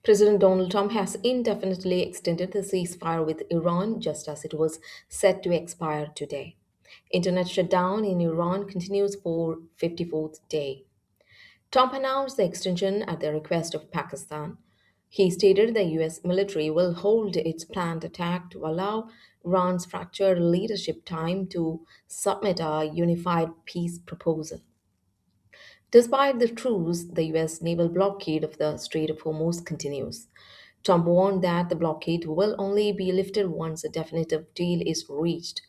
President Donald Trump has indefinitely extended the ceasefire with Iran just as it was set to expire today. Internet shutdown in Iran continues for 54th day. Trump announced the extension at the request of Pakistan. He stated the US military will hold its planned attack to allow Iran's fractured leadership time to submit a unified peace proposal. Despite the truce, the US naval blockade of the Strait of Hormuz continues. Trump warned that the blockade will only be lifted once a definitive deal is reached.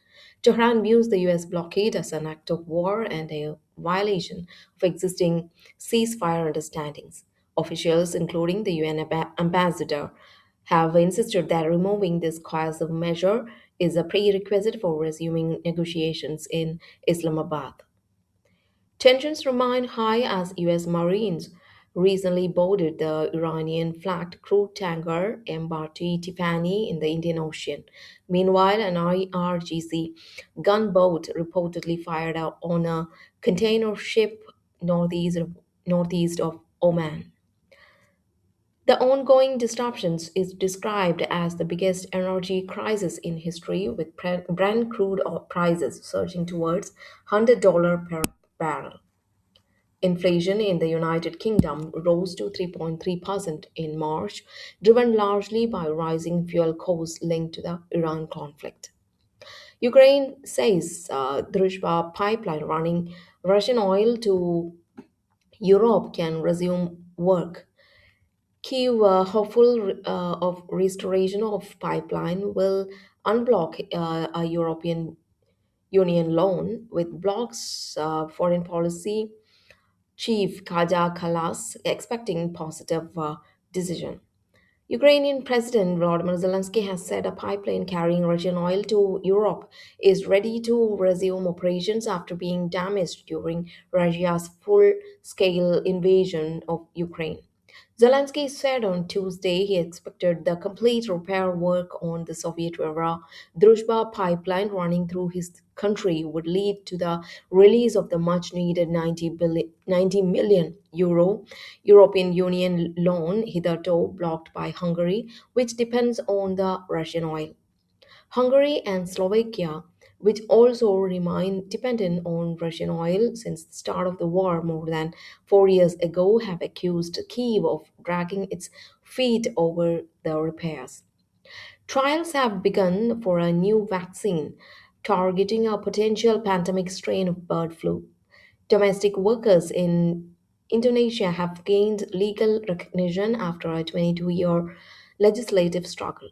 Tehran views the US blockade as an act of war and a violation of existing ceasefire understandings. Officials, including the UN ambassador, have insisted that removing this coercive measure is a prerequisite for resuming negotiations in Islamabad. Tensions remain high as US Marines recently boarded the Iranian flagged crude tanker MRT Tiffany in the Indian Ocean. Meanwhile, an IRGC gunboat reportedly fired out on a container ship northeast of Oman. The ongoing disruptions is described as the biggest energy crisis in history, with Brent crude oil prices surging towards $100 per barrel. Inflation in the United Kingdom rose to 3.3% in March, driven largely by rising fuel costs linked to the Iran conflict. Ukraine says Druzhba pipeline running Russian oil to Europe can resume work. Kyiv, hopeful of restoration of pipeline, will unblock a European Union loan with bloc's foreign policy chief Kaja Kallas expecting positive decision. Ukrainian President Volodymyr Zelensky has said a pipeline carrying Russian oil to Europe is ready to resume operations after being damaged during Russia's full-scale invasion of Ukraine. Zelensky said on Tuesday he expected the complete repair work on the Soviet-era Druzhba pipeline running through his country would lead to the release of the much-needed 90 million euro European Union loan hitherto blocked by Hungary, which depends on the Russian oil. Hungary and Slovakia, which also remain dependent on Russian oil since the start of the war more than 4 years ago, have accused Kyiv of dragging its feet over the repairs. Trials have begun for a new vaccine targeting a potential pandemic strain of bird flu. Domestic workers in Indonesia have gained legal recognition after a 22-year legislative struggle.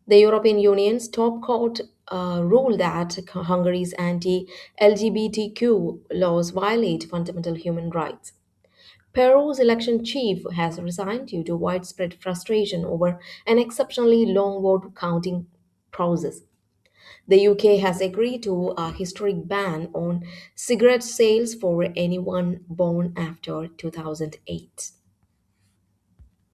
The European Union's top court ruled that Hungary's anti LGBTQ laws violate fundamental human rights. Peru's election chief has resigned due to widespread frustration over an exceptionally long vote counting process. The UK has agreed to a historic ban on cigarette sales for anyone born after 2008.